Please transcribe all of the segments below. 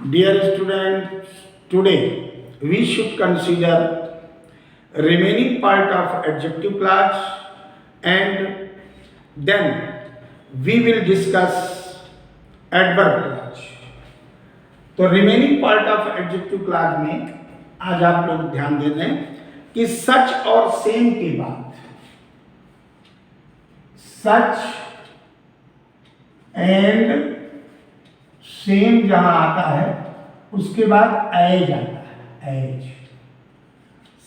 Dear students, today we should consider remaining part of adjective class and then we will discuss adverb class. तो remaining part of adjective class में आज आप लोग ध्यान दे दें कि सच और सेम के बाद सच एंड सेम जहां आता है उसके बाद एज आता है। एज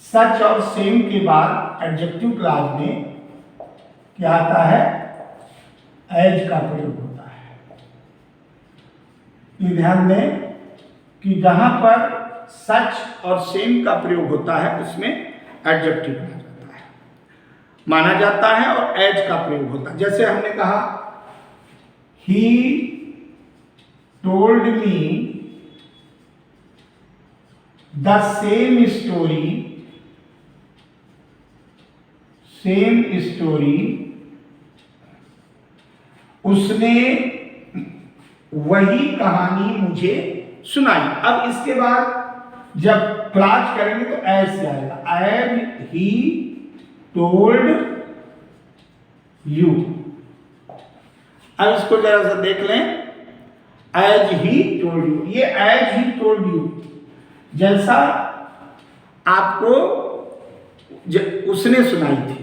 सच और सेम के बाद एडजेक्टिव क्लास में क्या आता है? एज का प्रयोग होता है। ये ध्यान दें कि जहां पर सच और सेम का प्रयोग होता है उसमें एडजेक्टिव कहा जाता है, माना जाता है, और एज का प्रयोग होता है। जैसे हमने कहा ही told me the same story उसने वही कहानी मुझे सुनाई। अब इसके बाद जब क्लास करेंगे तो एज से आएगा, एज ही टोल्ड यू। अब इसको जरा सा देख लें, एज ही टोल्ड यू। ये एज ही टोल्ड यू जैसा आपको उसने सुनाई थी,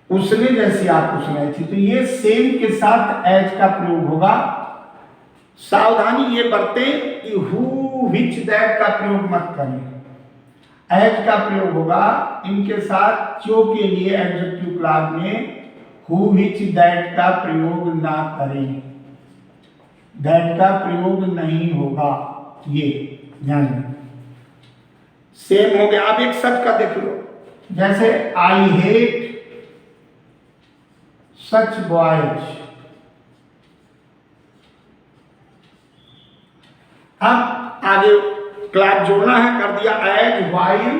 उसने जैसी आपको सुनाई थी, तो ये सेम के साथ एज का प्रयोग होगा। सावधानी ये बरतें कि हु विच दैट का प्रयोग मत करें। एज का प्रयोग होगा इनके साथ जो के लिए एडजेक्टिव क्लास में हु विच दैट का प्रयोग ना करें, दैट का प्रयोग नहीं होगा, ये ध्यान दें। सेम हो गया। अब एक सच का देख लो, जैसे आई हेट सच बॉयज। अब आगे क्लास जोड़ना है, कर दिया as while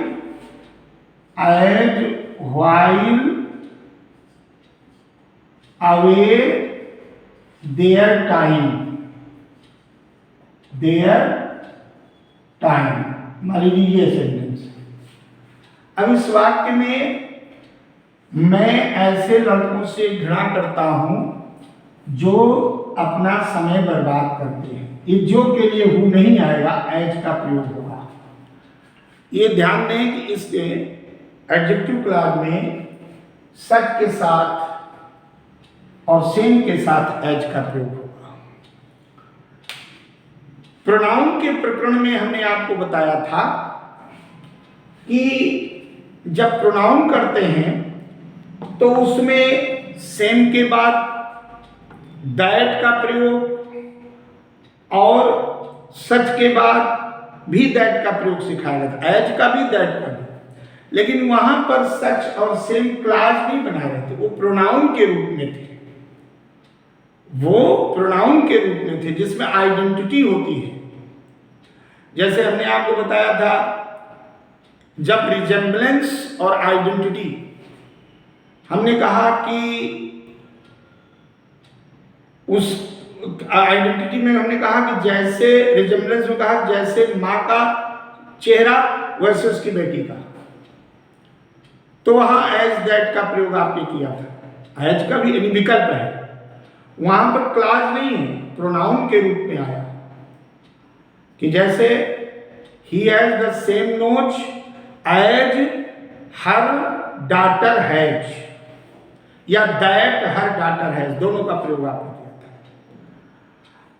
away their time. मान लीजिए ये सेंटेंस। अब इस वाक्य में मैं ऐसे लड़कों से घृणा करता हूं जो अपना समय बर्बाद करते हैं। ये जो के लिए हु नहीं आएगा, एज का प्रयोग होगा। ये ध्यान दें कि इस एडजेक्टिव क्लास में सच के साथ और सेम के साथ एज का प्रयोग होगा। प्रोनाउन के प्रकरण में हमने आपको बताया था कि जब प्रोनाउन करते हैं तो उसमें सेम के बाद दैट का प्रयोग और सच के बाद भी दैट का प्रयोग सिखाया जाता है, एज का भी दैट का भी। लेकिन वहां पर सच और सेम क्लास नहीं बनाए रहते, वो प्रोनाउन के रूप में थे, वो प्रोनाउन के रूप में थे जिसमें आइडेंटिटी होती है। जैसे हमने आपको बताया था जब रिजेम्बलेंस और आइडेंटिटी, हमने कहा कि उस आइडेंटिटी में हमने कहा कि जैसे रिजेम्बलेंस में कहा जैसे माँ का चेहरा वैसे उसकी बेटी का, तो वहां एज दैट का प्रयोग आपने किया था। एज का भी विकल्प है, वहां पर क्लास नहीं है, प्रोनाउन के रूप में आया कि जैसे he has the same nose as her daughter has, या दैट हर डॉटर हैज, दोनों का प्रयोग आपने किया था,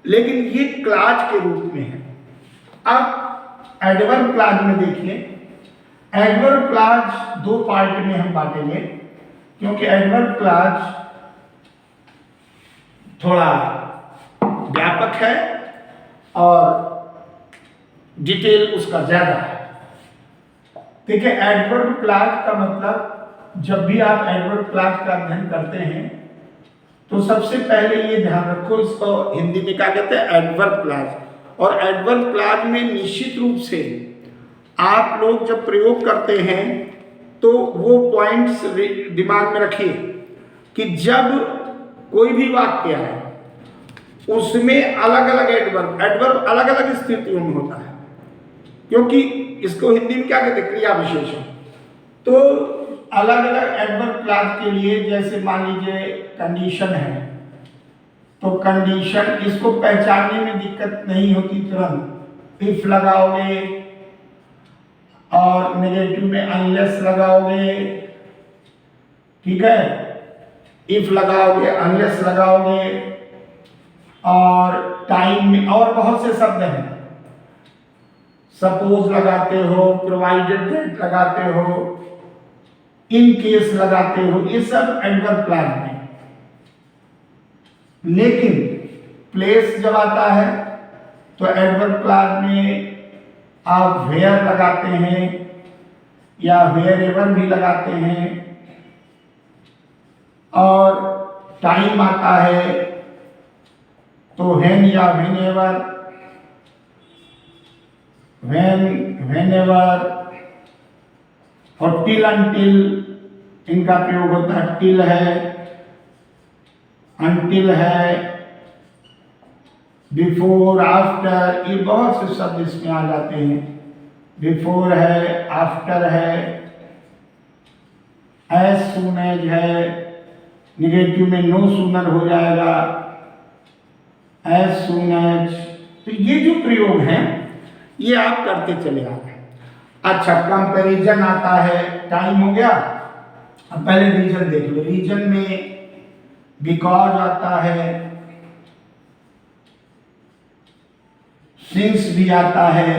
लेकिन ये क्लास के रूप में है। अब एडवर्ब क्लास में देखिए, एडवर्ब क्लास दो पार्ट में हम बांटेंगे क्योंकि एडवर्ब क्लास थोड़ा व्यापक है और डिटेल उसका ज्यादा है। देखिए, एडवर्ब क्लास का मतलब जब भी आप एडवर्ब क्लास का अध्ययन करते हैं तो सबसे पहले ये ध्यान रखो, इसको हिंदी में क्या कहते हैं? Adverb class. और एडवर्ब क्लास में निश्चित रूप से आप लोग जब प्रयोग करते हैं तो वो पॉइंट्स दिमाग में रखिए कि जब कोई भी वाक्य है उसमें अलग अलग एडवर्ब, एडवर्ब अलग अलग स्थितियों में होता है, क्योंकि इसको हिंदी में क्या कहते हैं, क्रिया विशेषण। तो अलग अलग एडवर्ब क्लास के लिए, जैसे मान लीजिए कंडीशन है, तो कंडीशन इसको पहचानने में दिक्कत नहीं होती, तुरंत इफ लगाओगे और नेगेटिव में अनलेस लगाओगे, ठीक है, इफ लगाओगे अनलेस लगाओगे, और टाइम में और बहुत से शब्द हैं, सपोज लगाते हो, प्रोवाइडेड दैट लगाते हो, इन केस लगाते हो, ये सब एडवर्ब क्लास में। लेकिन प्लेस जब आता है तो एडवर्ब क्लास में आप वेयर लगाते हैं या वेयर एवर भी लगाते हैं, और टाइम आता है तो व्हेन या व्हेनेवर, व्हेनेवर, और टिल अनटिल इनका प्रयोग होता है, टिल है, अनटिल है, बिफोर, आफ्टर, ये बहुत से शब्द इसमें आ जाते हैं। बिफोर है, आफ्टर है, एज सून एज है, निगेटिव में नो सूनर हो जाएगा, एज सून एज। तो ये जो प्रयोग हैं ये आप करते चले आ रहे हैं। अच्छा, कंपैरिजन आता है, टाइम हो गया। अब पहले रीजन देख लो। रीजन में बिकॉज आता है, सिंस भी आता है,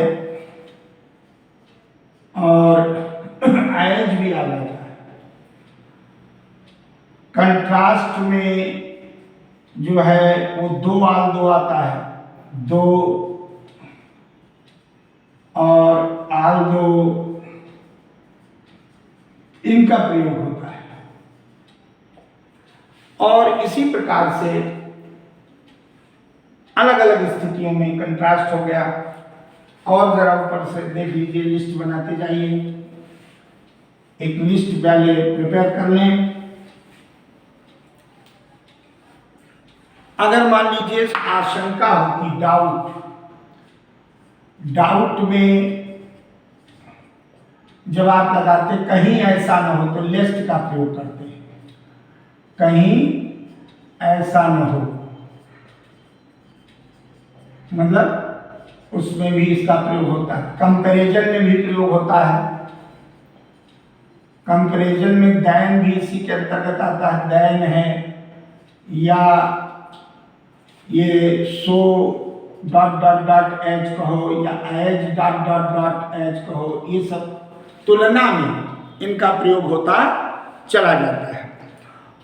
और एज भी आ जाता है। कंट्रास्ट में जो है वो दो आल दो आता है, दो और आल दो, इनका प्रयोग होता है। और इसी प्रकार से अलग अलग स्थितियों में कंट्रास्ट हो गया। और जरा ऊपर से देख लीजिए, लिस्ट बनाते जाइए, एक लिस्ट पहले प्रिपेयर कर लें। अगर मान लीजिए आशंका होती, डाउट, डाउट में जब आप लगाते कहीं ऐसा न हो तो लेस्ट का प्रयोग करते हैं, कहीं ऐसा न हो, मतलब उसमें भी इसका प्रयोग होता है। कंपैरिजन में भी प्रयोग होता है। कंपैरिजन में दैन भी इसी के अंतर्गत आता है, दैन है, या ये so dot dot dot as कहो, या as dot dot dot as कहो, ये सब तुलना में इनका प्रयोग होता चला जाता है।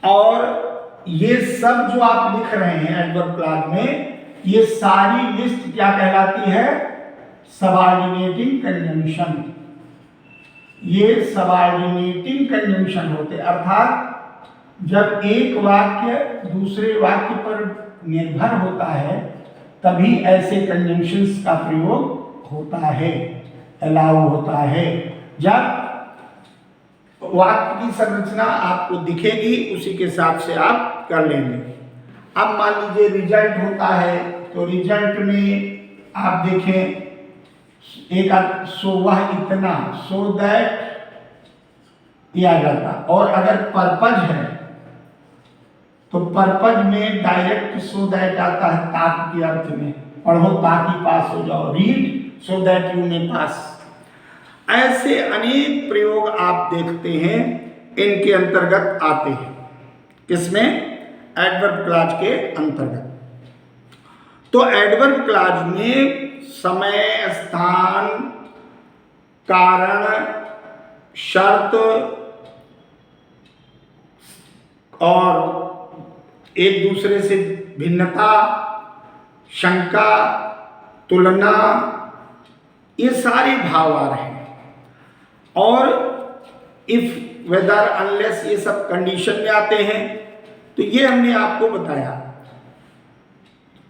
और ये सब जो आप लिख रहे हैं एडवर्ब क्लास में, ये सारी लिस्ट क्या कहलाती है, सबऑर्डिनेटिंग कंजंक्शन। ये सबऑर्डिनेटिंग कंजंक्शन होते, अर्थात जब एक वाक्य दूसरे वाक्य पर निर्भर होता है तभी ऐसे कंजंक्शंस का प्रयोग होता है, अलाउ होता है। जब वाक्य की संरचना आपको दिखेगी उसी के हिसाब से आप कर लेंगे। अब मान लीजिए रिजल्ट होता है, तो रिजल्ट में आप देखें एक सो वह इतना, सो दैट किया जाता। और अगर पर्पज है तो पर्पज में डायरेक्ट सो दैट आता है, ताकि के अर्थ में, पढ़ो ताकि पास हो जाओ, read so that you may pass. ऐसे अनेक प्रयोग आप देखते हैं इनके अंतर्गत आते हैं। किसमें? एडवर्ब क्लॉज के अंतर्गत। तो एडवर्ब क्लॉज में समय, स्थान, कारण, शर्त और एक दूसरे से भिन्नता, शंका, तुलना, ये सारे भाव आ रहे हैं। और इफ, वेदर, अनलेस, ये सब कंडीशन में आते हैं। तो ये हमने आपको बताया।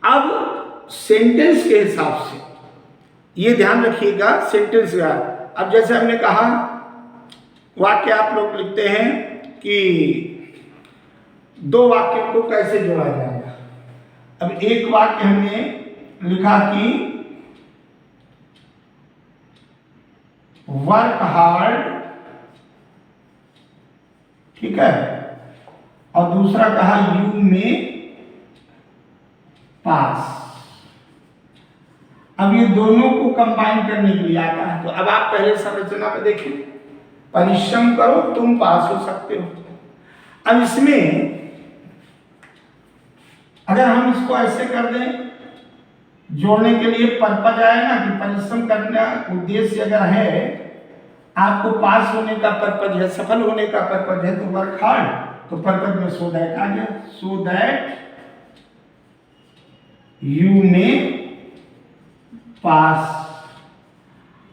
अब सेंटेंस के हिसाब से ये ध्यान रखिएगा, सेंटेंस का। अब जैसे हमने कहा, वाक्य आप लोग लिखते हैं कि दो वाक्यों को कैसे जोड़ा जाएगा। अब एक वाक्य हमने लिखा कि वर्क हार्ड, ठीक है, और दूसरा कहा यू में पास। अब ये दोनों को कंबाइन करने के लिए आता है। तो अब आप पहले संरचना में देखिए, परिश्रम करो तुम पास हो सकते हो। अब इसमें अगर हम इसको ऐसे कर दें, जोड़ने के लिए पर्पज आए ना कि परिश्रम करना उद्देश्य अगर है, आपको पास होने का पर्पज है, सफल होने का पर्पज है, तो वर्क हार्ड, तो पर्पज में सो दैट आ गया, सो दैट यू में पास।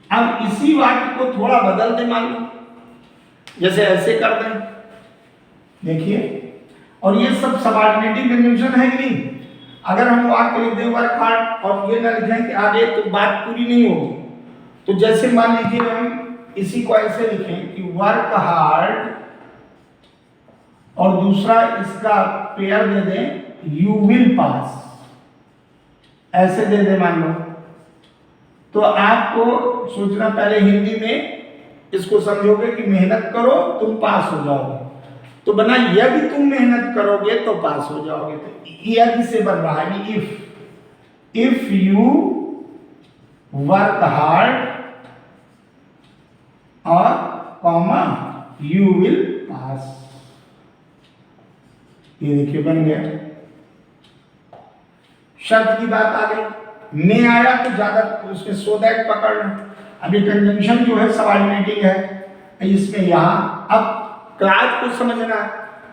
अब इसी वाक्य को थोड़ा बदल दे, मान लो जैसे ऐसे कर दें, देखिए, और ये सब सबऑर्डिनेटिंग कंजंक्शन है कि नहीं। अगर हम वाक्य लिख दें वर्क हार्ड और ये ना लिखें कि आगे, तो बात पूरी नहीं होगी। तो जैसे मान लीजिए हम इसी को ऐसे लिखें कि वर्क हार्ड और दूसरा इसका पेयर दे दें यू विल पास, ऐसे दे दें मान लो। तो आपको सोचना पहले हिंदी में इसको समझोगे कि मेहनत करो तुम पास हो जाओगे, तो बना यदि तुम मेहनत करोगे तो पास हो जाओगे। तो यदि से बन रहा है इफ यू वर्क हार्ड और कॉमा यू विल पास, ये देखिए बन गया। शर्त की बात आ गई, में आया तो ज्यादा उसमें सो दैट पकड़ना। अभी कंजंक्शन जो है सबऑर्डिनेटिंग है, इसमें यहां अब क्लाज को समझना,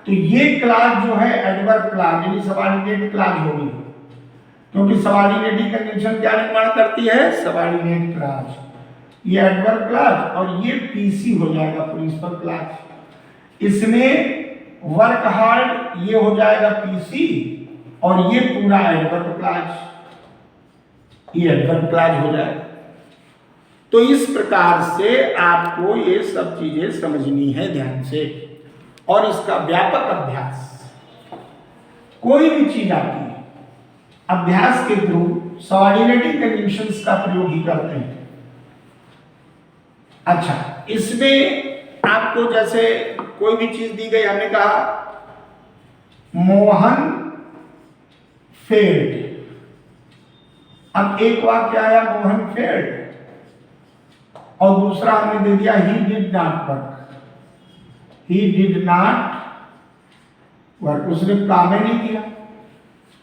तो ये क्लाज जो है एडवर्ब क्लाज यानी सबऑर्डिनेट क्लाज होगी, क्योंकि सबऑर्डिनेटिंग कंजंक्शन क्या निर्माण करती है, सबऑर्डिनेट क्लाज। ये एडवर्ब क्लाज और ये पीसी हो जाएगा, प्रिंसिपल क्लाज। इसमें वर्क हार्ड ये हो जाएगा पीसी और ये पूरा एडवर्ब क्लाज, ये एडवर्ब क्लाज हो जाएगा। तो इस प्रकार से आपको ये सब चीजें समझनी है ध्यान से, और इसका व्यापक अभ्यास। कोई भी चीज आती है अभ्यास के थ्रू सबऑर्डिनेटिंग कंजंक्शंस का प्रयोग ही करते हैं। अच्छा, इसमें आपको जैसे कोई भी चीज दी गई, हमने कहा मोहन फेल्ड, अब एक वाक्य आया मोहन फेल्ड और दूसरा हमने दे दिया he did not work, he did not work, उसने काम ही नहीं किया।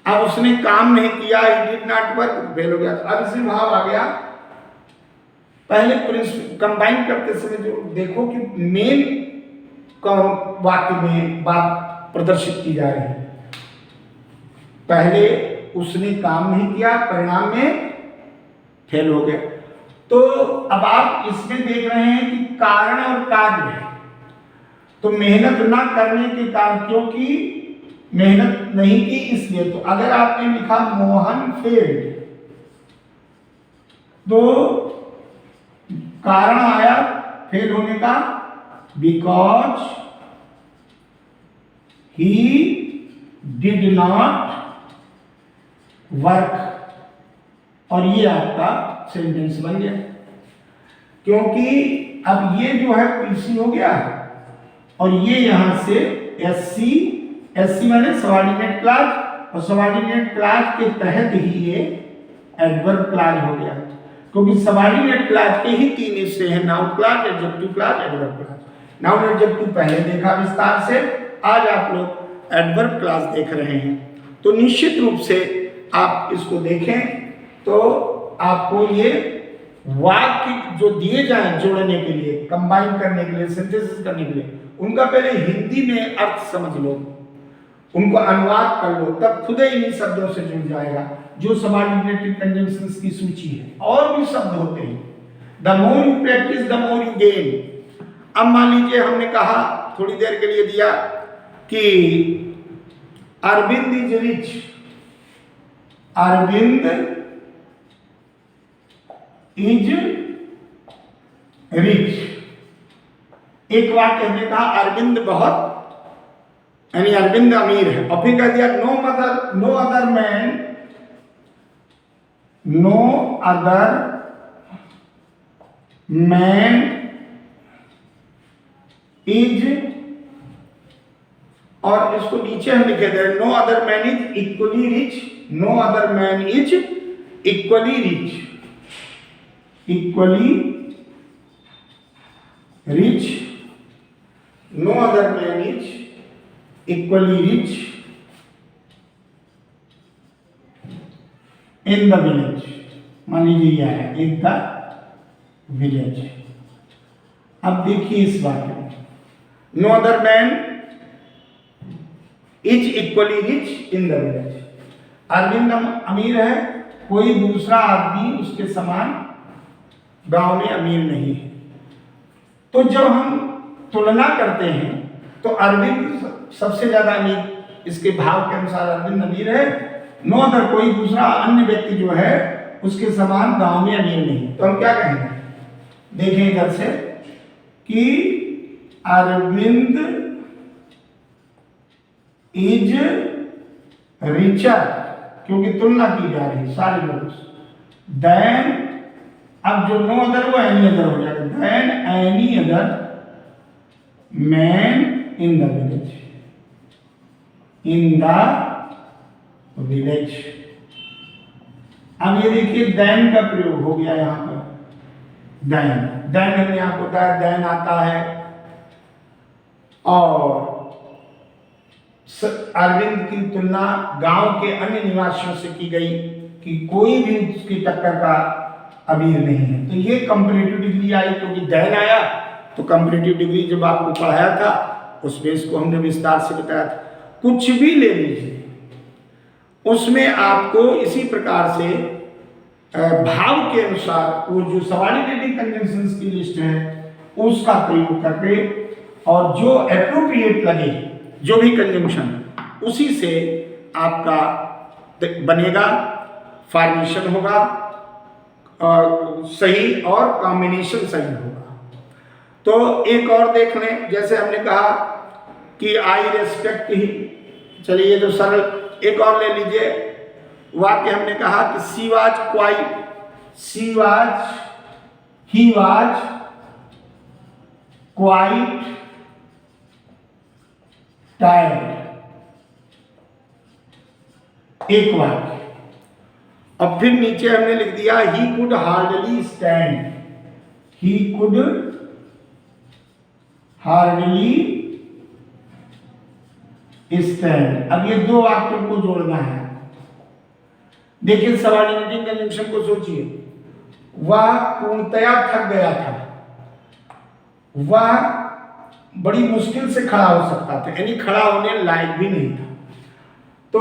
अब उसने काम नहीं किया, he did not work, fail हो गया। अब इसमें भाव आ गया, पहले कंबाइन करते समय जो देखो कि मेन वाक्य में बात प्रदर्शित की जा रही है। पहले उसने काम नहीं किया, परिणाम में फेल हो गया। तो अब आप इसमें देख रहे हैं कि कारण और कार्य है। तो मेहनत ना करने के कारण, क्योंकि मेहनत नहीं की इसलिए, तो अगर आपने लिखा मोहन फेल्ड, तो कारण आया फेल होने का, because he did not work, और ये आपका सेंटेंस बन गया। क्योंकि अब ये जो है पीसी हो गया और ये यहां से एससी, एससी माने सबऑर्डिनेट क्लाज, और सबऑर्डिनेट क्लाज के तहत ही ये एडवर्ब क्लाज हो गया, क्योंकि सबऑर्डिनेट क्लाज के ही तीन हिस्से हैं, noun clause, adjective clause, adverb clause. Noun adjective पहले देखा विस्तार से, आज आप लोग एडवर्ब क्लाज देख रहे हैं। तो निश्चित रूप से आप इसको देखें तो आपको ये वाक्य जो दिए जाएं जोड़ने के लिए, कंबाइन करने के लिए, सिंथेसिस करने के लिए, उनका पहले हिंदी में अर्थ समझ लो, उनको अनुवाद कर लो, तब खुद ही इन्हीं शब्दों से जुड़ जाएगा जो सबऑर्डिनेटिव कंजंक्शंस की सूची है। और भी शब्द होते हैं, the more you practice the more you gain. अब मान लीजिए हमने कहा थोड़ी देर के लिए दिया कि Arvind is rich, Arvind is rich. एक वाक्य हमने कहा अरविंद बहुत यानी अरविंद अमीर है। और फिर कह दिया नो अदर मैन इज, और इसको नीचे हम लिखे थे no other man is equally rich, no other man is equally rich, no other man is equally rich in the village. मान लीजिए यह है इन द विलेज। अब देखिए इस वाक्य में no other man is equally rich in the village. Arvind अमीर है, कोई दूसरा आदमी उसके समान गांव में अमीर नहीं है। तो जब हम तुलना करते हैं तो अरविंद सबसे ज्यादा अमीर, इसके भाव के अनुसार अरविंद अमीर है, नो अदर कोई दूसरा अन्य व्यक्ति जो है उसके समान गांव में अमीर नहीं। तो हम क्या कहेंगे, देखें इधर से कि अरविंद इज रिचर, क्योंकि तुलना की जा रही सारे लोगों से, देन अब जो नो अदर वो एनी अदर हो जाएगा, then any other man in the village, in the village. अब ये देखिए देन का प्रयोग हो गया यहां पर, देन हमने आपको बताया देन आता है। और अरविंद की तुलना गांव के अन्य निवासियों से की गई कि कोई भी उसकी टक्कर का अमीर नहीं है। तो ये कंपैरेटिव डिग्री आई, क्योंकि देन आया तो कंपैरेटिव डिग्री जब आपको पढ़ाया था उसमें इसको हमने विस्तार से बताया था। कुछ भी ले लीजिए उसमें आपको इसी प्रकार से भाव के अनुसार वो जो सबऑर्डिनेटिंग कंजंक्शंस की लिस्ट है उसका प्रयोग करके और जो एप्रोप्रिएट लगे जो भी कंजंक्शन उसी से आपका बनेगा, फॉर्मेशन होगा और सही और कॉम्बिनेशन सही होगा। तो एक और देख लें, जैसे हमने कहा कि आई रेस्पेक्ट ही, चलिए ये तो सरल, एक और ले लीजिए वाक्य। हमने कहा कि ही वाज क्वाइट टायर्ड, एक वाक्य। अब फिर नीचे हमने लिख दिया ही could hardly stand, he could hardly stand. अब ये दो वाक्यों को जोड़ना है। देखिए सबऑर्डिनेटिंग कंजंक्शन को सोचिए, वह पूर्णतया थक गया था, वह बड़ी मुश्किल से खड़ा हो सकता था, यानी खड़ा होने लायक भी नहीं था। तो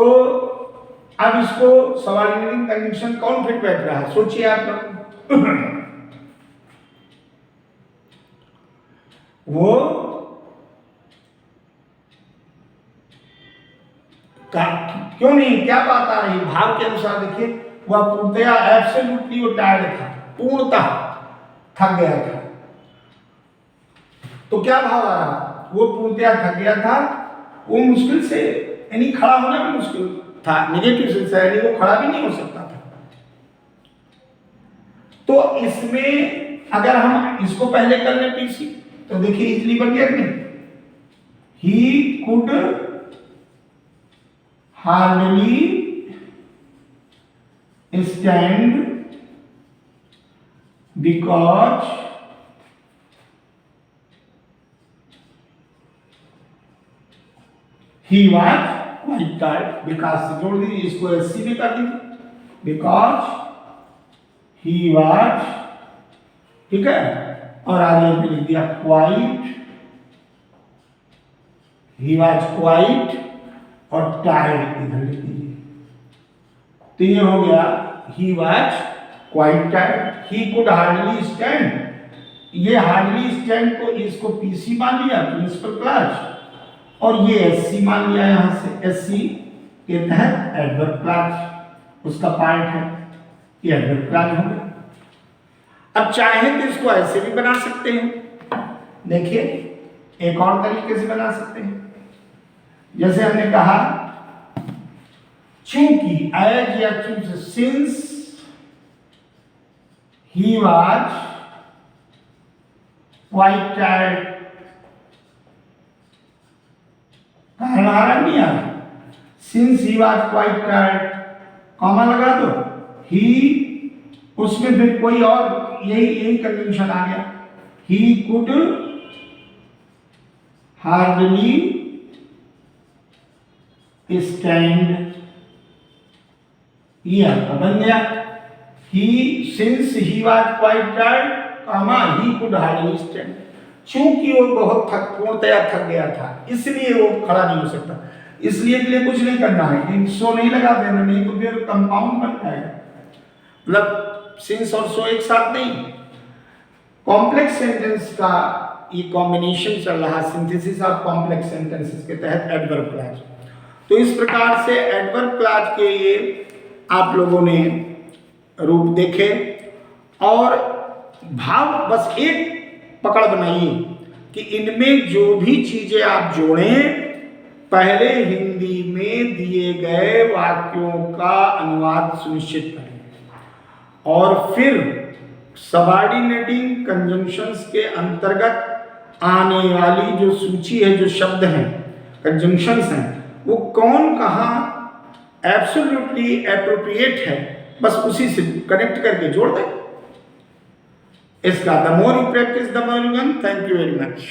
अब इसको सबऑर्डिनेटिंग कंजंक्शन कौन फिट बैठ रहा है, सोचिए आप लोग। वो क्यों नहीं, क्या बात आ रही, भाव के अनुसार देखिए, वह पूर्णतया एब्सोल्युटली वो टायर्ड था, पूर्णतः थक गया था। तो क्या भाव आ रहा, वो पूर्णतया थक गया था, वो मुश्किल से, यानी खड़ा होना भी मुश्किल था, नेगेटिव सेंस है, यानी वो खड़ा भी नहीं हो सकता था। तो इसमें अगर हम इसको पहले कर लें पीसी तो देखिए इजली बन गया कि नहीं, ही could hardly stand because he was quite tired. Because से जोड़ दीजिए, इसको एससी में कर दीजिए, बिकॉज ही वाज, ठीक है, और आगे पे लिख दिया क्वाइट, ही वाज क्वाइट और टायर्ड इधर लिख दीजिए। तो ये हो गया ही was quite tired, he could hardly stand. ये हार्डली स्टैंड को इसको पीसी मान लिया, प्रिंसिपल क्लॉज, और ये एससी मान लिया, यहां से एससी के तहत एडवर्ब क्लॉज उसका पार्ट है, ये एडवर्ब क्लॉज हो गया। अब चाहे तो इसको ऐसे भी बना सकते हैं, देखिए एक और तरीके से बना सकते हैं। जैसे हमने कहा चूंकि, एज या चूंकि, since he was quite tired, कारण नहीं आ रहा, since he was quite tired, comma लगा दो, ही, उसमें फिर कोई और यही कंजंक्शन आ गया, ही कुड हार्डली स्टैंड, ये आपका बन गया, he, since he was quite tired, comma, he could hardly stand, चूंकि वो बहुत पूर्णतया थक गया था इसलिए वो खड़ा नहीं हो सकता, इसलिए के लिए कुछ नहीं करना है, सो नहीं लगा देना, नहीं तो फिर कंपाउंड बन जाएगा, मतलब सिंस और सो एक साथ नहीं, कॉम्प्लेक्स सेंटेंस का ये कॉम्बिनेशन चल रहा, सिंथेसिस ऑफ कॉम्प्लेक्स सेंटेंसेस के तहत एडवर्ब क्लॉज। तो इस प्रकार से एडवर्ब क्लॉज के ये आप लोगों ने रूप देखे, और भाव बस एक पकड़ बनाइए कि इनमें जो भी चीजें आप जोड़ें, पहले हिंदी में दिए गए वाक्यों का अनुवाद सुनिश्चित करें, और फिर सबऑर्डिनेटिंग कंजंक्शंस के अंतर्गत आने वाली जो सूची है, जो शब्द हैं, कंजंक्शंस हैं, वो कौन कहाँ एब्सोल्युटली एप्रोप्रिएट है, बस उसी से कनेक्ट करके जोड़ दें। इसका the more you practice the more you learn. Thank you very much.